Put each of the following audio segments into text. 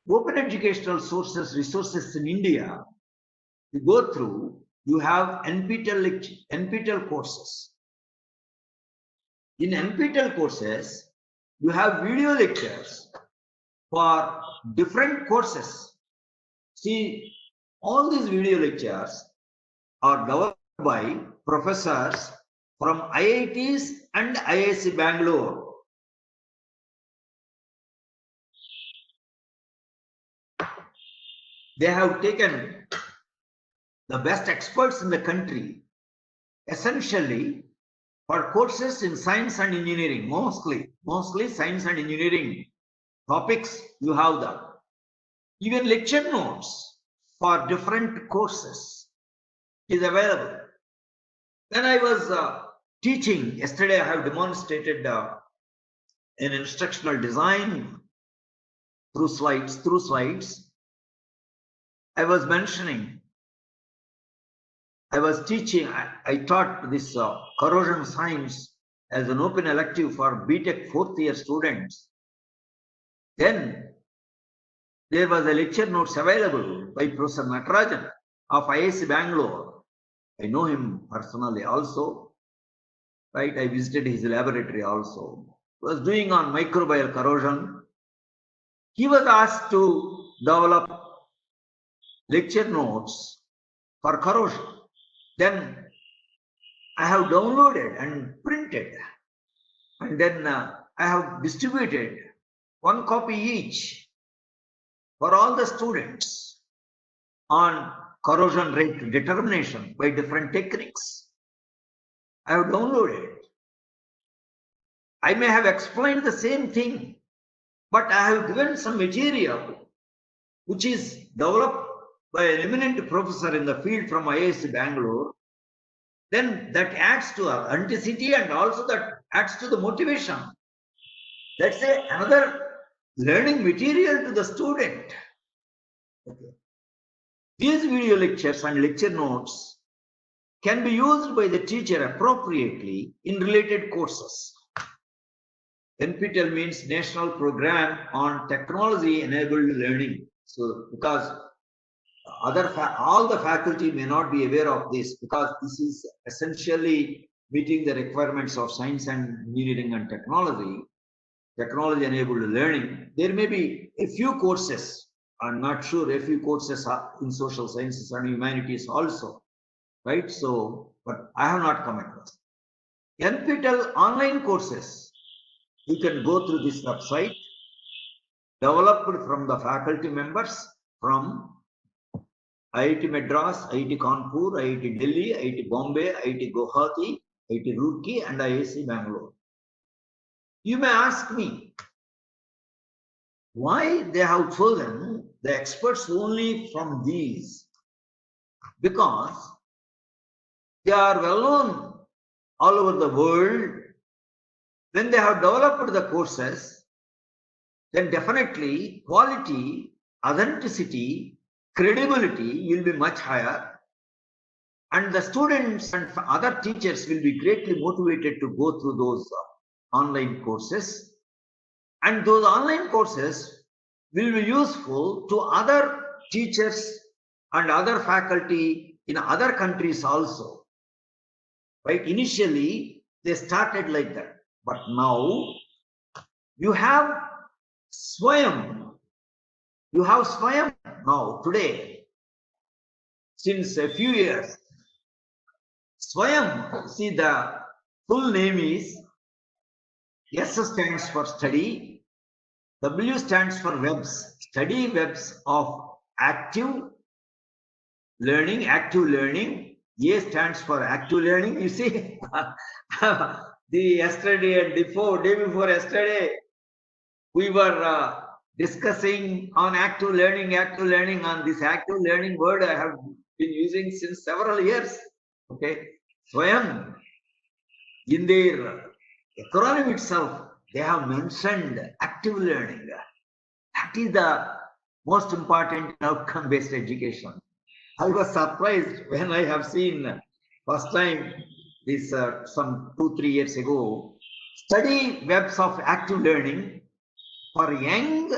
open educational sources, resources in India, you go through, you have NPTEL courses. In NPTEL courses, you have video lectures for different courses. See, all these video lectures are developed by professors from IITs and IIC Bangalore. They have taken the best experts in the country, essentially for courses in science and engineering, mostly science and engineering topics. You have them. Even lecture notes for different courses is available. When I was teaching yesterday, I have demonstrated an instructional design through slides. I was mentioning, I was teaching, I taught this corrosion science as an open elective for BTech 4th year students. Then there was a lecture notes available by Professor Natarajan of IIC Bangalore. I know him personally also, right? I visited his laboratory also. He was doing on microbial corrosion. He was asked to develop lecture notes for corrosion. Then I have downloaded and printed, and then I have distributed one copy each for all the students on corrosion rate determination by different techniques. I have downloaded. I may have explained the same thing, but I have given some material which is developed by an eminent professor in the field from IIC Bangalore. Then that adds to authenticity and also that adds to the motivation. Let's say another learning material to the student. Okay. These video lectures and lecture notes can be used by the teacher appropriately in related courses. NPTEL means National Program on Technology Enabled Learning. So, because all the faculty may not be aware of this, because this is essentially meeting the requirements of science and engineering and technology enabled learning. There may be a few courses, I'm not sure, a few courses are in social sciences and humanities also, right? So, but I have not come across. NPTEL online courses, you can go through this website, developed from the faculty members from IIT Madras, IIT Kanpur, IIT Delhi, IIT Bombay, IIT Guwahati, IIT Roorkee, and IIC Bangalore. You may ask me why they have chosen the experts only from these, because they are well known all over the world. When they have developed the courses, then definitely quality, authenticity, credibility will be much higher, and the students and other teachers will be greatly motivated to go through those online courses, and those online courses will be useful to other teachers and other faculty in other countries also, right? Initially they started like that, but now you have SWAYAM. You have SWAYAM now today, since a few years. SWAYAM, see, the full name is, S stands for study, W stands for webs, study webs of active learning, A stands for active learning. You see, the yesterday and day before yesterday, we were discussing on active learning. On this active learning word I have been using since several years. Okay, SWAYAM, in their acronym itself, they have mentioned active learning. That is the most important outcome-based education. I was surprised when I have seen first time this some 2-3 years ago, study webs of active learning for young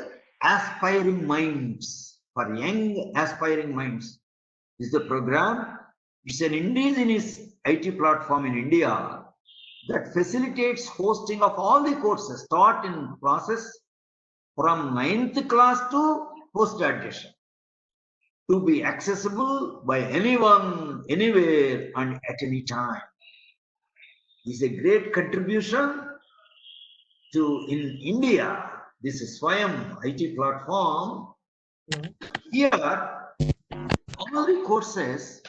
aspiring minds, for young aspiring minds. This is the program. It's an indigenous IT platform in India that facilitates hosting of all the courses taught in process from 9th class to post-graduation to be accessible by anyone, anywhere, and at any time. This is a great contribution to in India. This is SWAYAM IT platform. Here, all the courses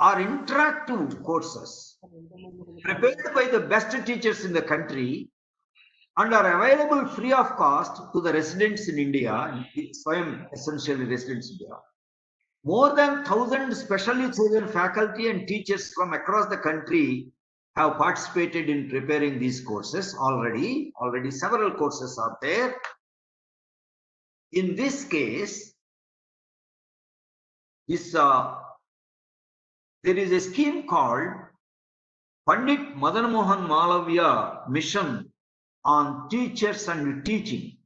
are interactive courses prepared by the best teachers in the country and are available free of cost to the residents in India. SWAYAM essentially residents in India. More than 1,000 specially chosen faculty and teachers from across the country have participated in preparing these courses already. Already several courses are there. In this case, there is a scheme called Pandit Madan Mohan Malaviya Mission on Teachers and Teaching,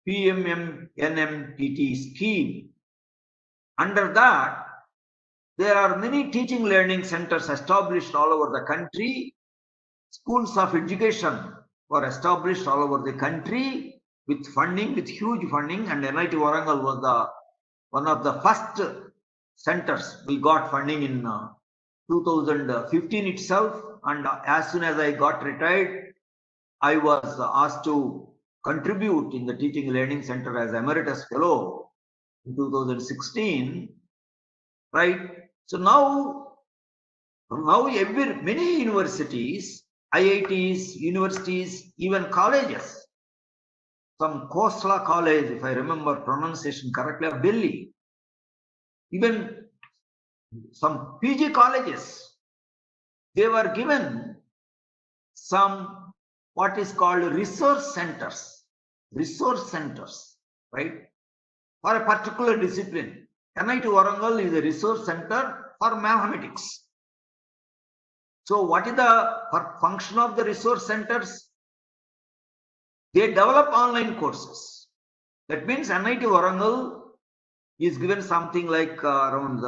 PMMNMTT scheme. Under that, there are many teaching learning centers established all over the country. Schools of education were established all over the country with funding, with huge funding, and NIT Warangal was one of the first centers. We got funding in 2015 itself, and as soon as I got retired, I was asked to contribute in the Teaching Learning Center as Emeritus Fellow in 2016, right? So now many universities, IITs, universities, even colleges, some Khosla College, if I remember pronunciation correctly, of Delhi, even some PG colleges, they were given some what is called resource centers, right, for a particular discipline. NIT Warangal is a resource center for mathematics. So what is the function of the resource centers? They develop online courses. That means NIT Warangal is given something like around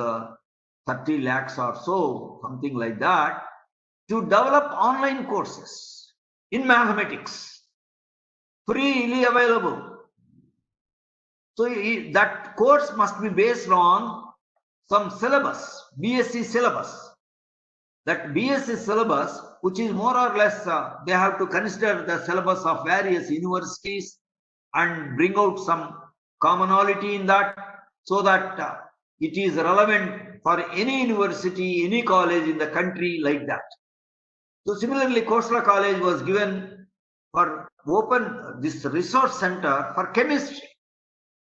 30 lakhs or so, something like that, to develop online courses in mathematics, freely available. So that course must be based on some syllabus, BSc syllabus. That BSc syllabus, which is more or less, they have to consider the syllabus of various universities and bring out some commonality in that, so that it is relevant for any university, any college in the country, like that. So similarly, Khosla College was given for open this resource center for chemistry.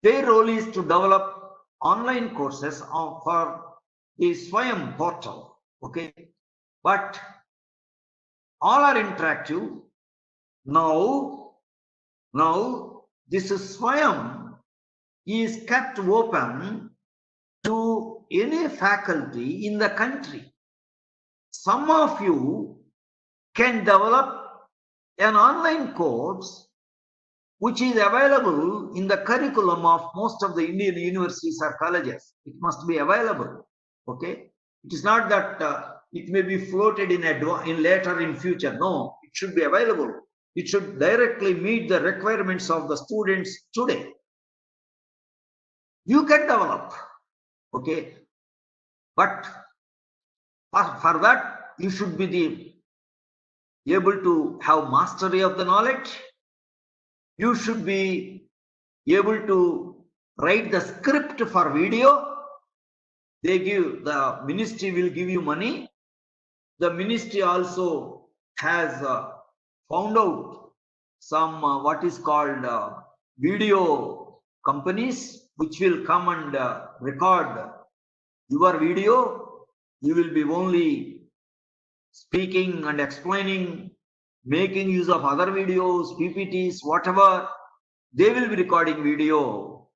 Their role is to develop online courses for the SWAYAM portal. Okay, but all are interactive. Now this SWAYAM is kept open to any faculty in the country. Some of you can develop an online course which is available in the curriculum of most of the Indian universities or colleges. It must be available. Okay, it is not that it may be floated in later in future. No, it should be available. It should directly meet the requirements of the students today. You can develop. Okay, but for that you should be able to have mastery of the knowledge. You should be able to write the script for video. The ministry will give you money. The ministry also has found out some what is called video companies which will come and record your video. You will be only speaking and explaining, making use of other videos, PPTs, whatever. They will be recording video,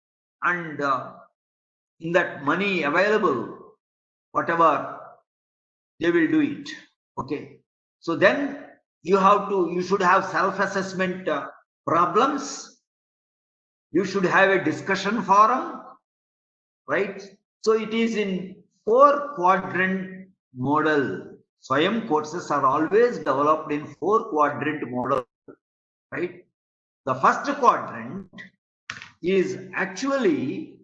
and in that money available, whatever, they will do it. Okay, so then you should have self-assessment problems. You should have a discussion forum, right? So it is in 4-quadrant model. SWAYAM courses are always developed in 4-quadrant model, right? The first quadrant is actually,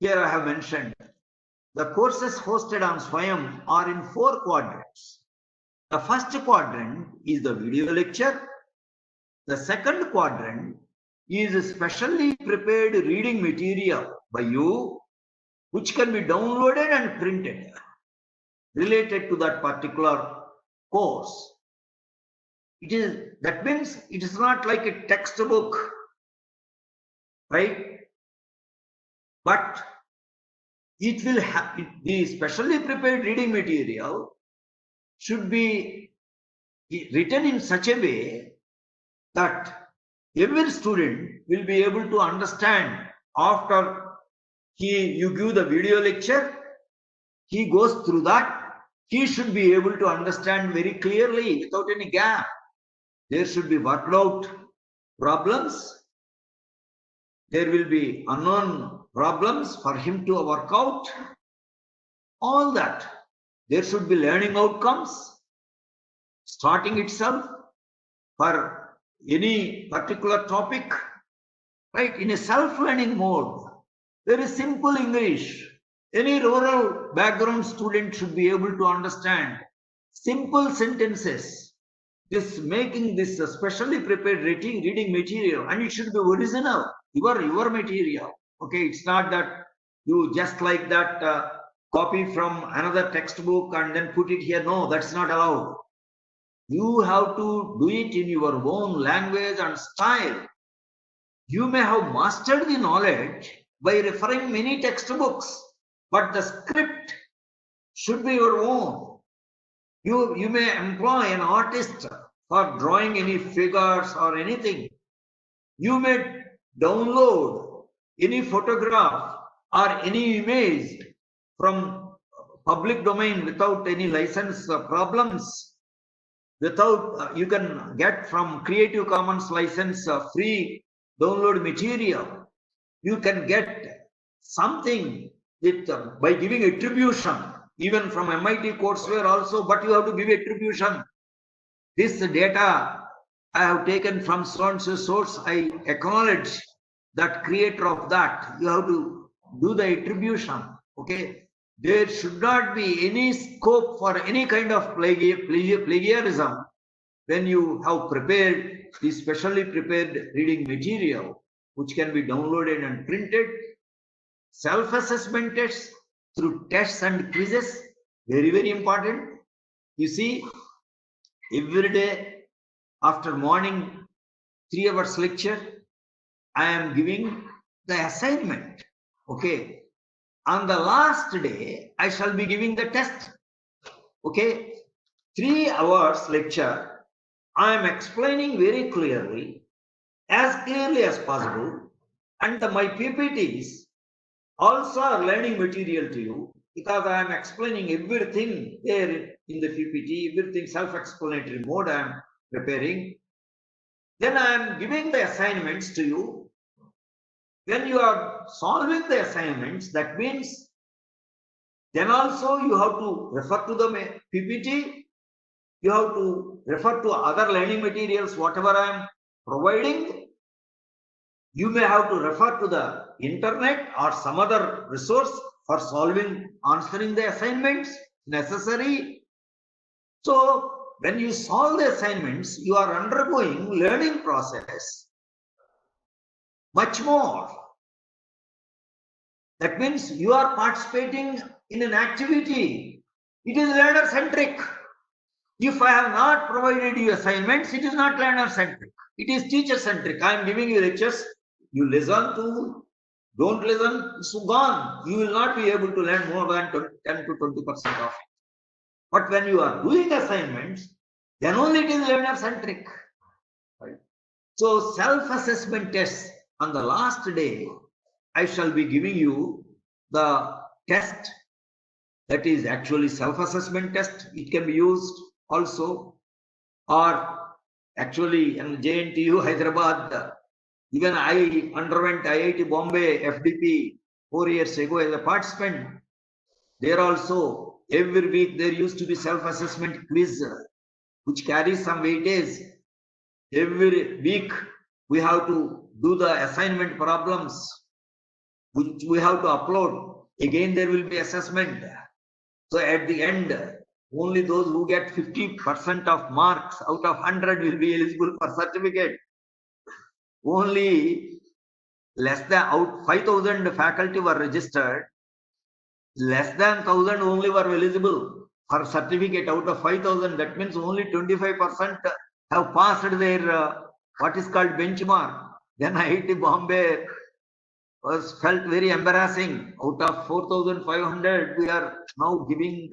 here I have mentioned, the courses hosted on SWAYAM are in 4 quadrants. The first quadrant is the video lecture. The second quadrant is specially prepared reading material by you, which can be downloaded and printed related to that particular course. That means it is not like a textbook, right? But it will have the specially prepared reading material should be written in such a way that every student will be able to understand. After you give the video lecture, he goes through that, he should be able to understand very clearly without any gap. There should be worked out problems. There will be unknown problems for him to work out. All that. There should be learning outcomes starting itself for any particular topic, right? In a self-learning mode, very simple English. Any rural background student should be able to understand simple sentences. This making this specially prepared reading material, and it should be original, your material. Okay, it's not that you just like that copy from another textbook and then put it here. No, that's not allowed. You have to do it in your own language and style. You may have mastered the knowledge by referring many textbooks, but the script should be your own. You may employ an artist for drawing any figures or anything. You may download any photograph or any image from public domain without any license problems. Without you can get from Creative Commons license free download material. You can get something with by giving attribution, even from MIT courseware also, but you have to give attribution. This data I have taken from so and so source. I acknowledge that creator of that. You have to do the attribution. Okay, there should not be any scope for any kind of plagiarism when you have prepared the specially prepared reading material, which can be downloaded and printed. Self-assessment tests through tests and quizzes, very, very important. You see, every day after morning 3 hours lecture, I am giving the assignment. Okay. On the last day, I shall be giving the test. Okay. 3 hours lecture, I am explaining very clearly as possible. And my PPTs also are learning material to you, because I am explaining everything there in the PPT, everything self-explanatory mode I am preparing. Then I am giving the assignments to you. When you are solving the assignments, that means then also you have to refer to the PPT. You have to refer to other learning materials, whatever I am providing. You may have to refer to the internet or some other resource for answering the assignments necessary. So when you solve the assignments, you are undergoing learning process much more. That means you are participating in an activity. It is learner centric. If I have not provided you assignments, it is not learner centric. It is teacher centric. I am giving you lectures. You listen to, don't listen, it's gone. You will not be able to learn more than 10 to 20% of it. But when you are doing assignments, then only it is learner centric. Right? So self-assessment tests on the last day, I shall be giving you the test that is actually self-assessment test. It can be used also, or actually in JNTU Hyderabad, Even I underwent IIT Bombay FDP 4 years ago as a participant. There also, every week there used to be self-assessment quiz, which carries some weightage. Every week we have to do the assignment problems, which we have to upload. Again, there will be assessment. So at the end, only those who get 50% of marks out of 100 will be eligible for certificate. Only less than 5,000 faculty were registered. Less than 1,000 only were eligible for certificate out of 5,000. That means only 25% have passed their what is called benchmark. Then IIT Bombay was felt very embarrassing. Out of 4,500, we are now giving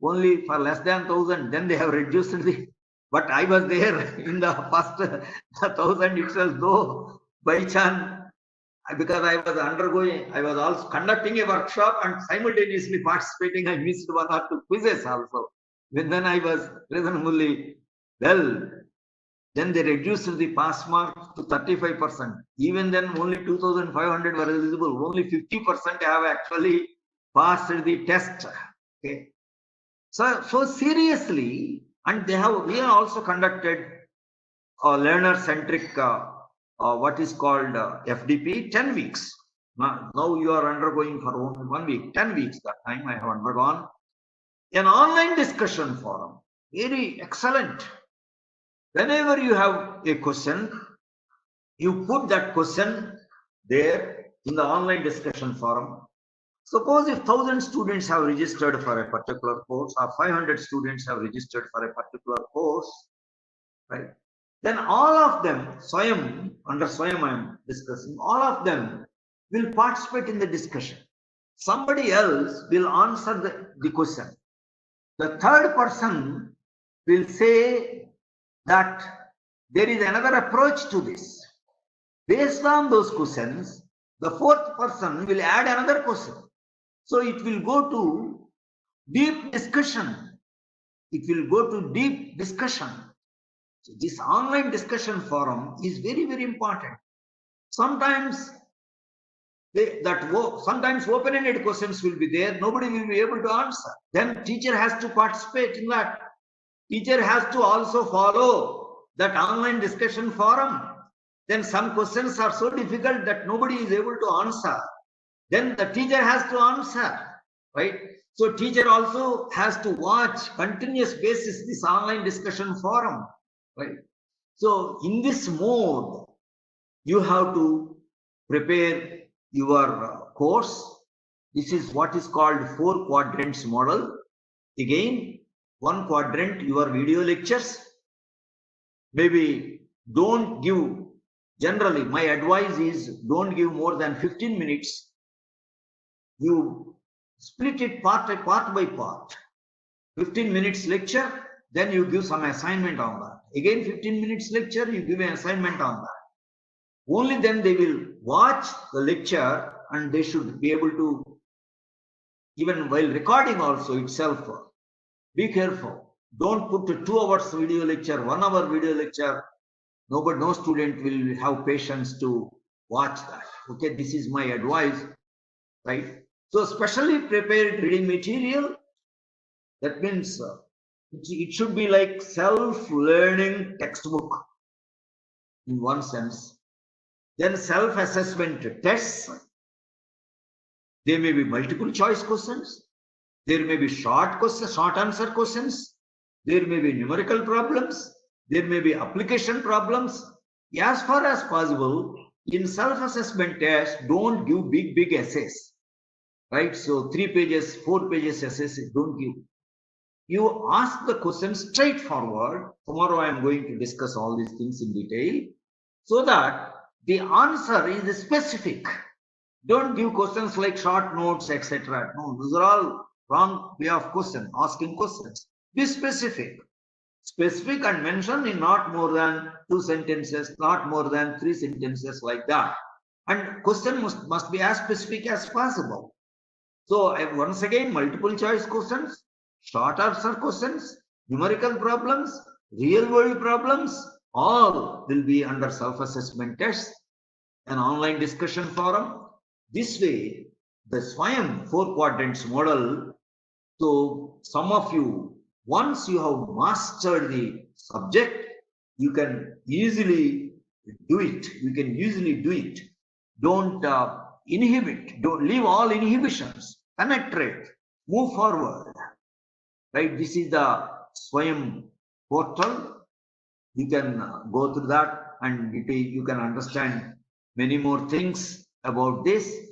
only for less than 1,000. Then they have reduced the. But I was there in the first 1,000 itself, though by chance, because I was also conducting a workshop and simultaneously participating. I missed 1 or 2 quizzes also. When then I was reasonably well. Then they reduced the pass mark to 35%. Even then, only 2,500 were eligible. Only 50% have actually passed the test. Okay. So seriously, and we have also conducted a learner-centric what is called FDP 10 weeks. Now you are undergoing for only 1 week. 10 weeks that time I have undergone an online discussion forum. Very excellent. Whenever you have a question, you put that question there in the online discussion forum. Suppose if 1,000 students have registered for a particular course, or 500 students have registered for a particular course, right? Then all of them, SWAYAM, under SWAYAM I am discussing, all of them will participate in the discussion. Somebody else will answer the question. The third person will say that there is another approach to this. Based on those questions, the fourth person will add another question. So it will go to deep discussion. It will go to deep discussion. So this online discussion forum is very, very important. Sometimes sometimes open-ended questions will be there. Nobody will be able to answer. Then teacher has to participate in that. Teacher has to also follow that online discussion forum. Then some questions are so difficult that nobody is able to answer. Then the teacher has to answer, right? So teacher also has to watch continuous basis this online discussion forum, right? So in this mode, you have to prepare your course. This is what is called 4 quadrants model. Again, 1 quadrant, your video lectures. Maybe don't give, generally my advice is don't give more than 15 minutes. You split it part by part. 15 minutes lecture, then you give some assignment on that. Again 15 minutes lecture, you give an assignment on that. Only then they will watch the lecture and they should be able to, even while recording also itself, be careful. Don't put a 2 hours video lecture, 1 hour video lecture. No student will have patience to watch that. Okay, this is my advice, right? So specially prepared reading material, that means it should be like self-learning textbook in one sense. Then self-assessment tests. There may be multiple choice questions. There may be short answer questions. There may be numerical problems. There may be application problems. As far as possible, in self-assessment test, don't give big essays, right? So 3 pages, 4 pages essays, don't give. You ask the questions straightforward. Tomorrow I am going to discuss all these things in detail so that the answer is specific. Don't give questions like short notes, etc. No, those are all wrong way of asking questions. Be specific. Specific and mention in not more than 2 sentences, not more than 3 sentences, like that. And question must be as specific as possible. So once again, multiple choice questions, short answer questions, numerical problems, real world problems, all will be under self-assessment tests. an online discussion forum. This way, the SWAYAM 4 quadrants model. So some of you, once you have mastered the subject, you can easily do it. You can easily do it. Don't inhibit. Don't leave all inhibitions. Penetrate. Move forward. Right. This is the SWAYAM portal. You can go through that, and you can understand many more things about this.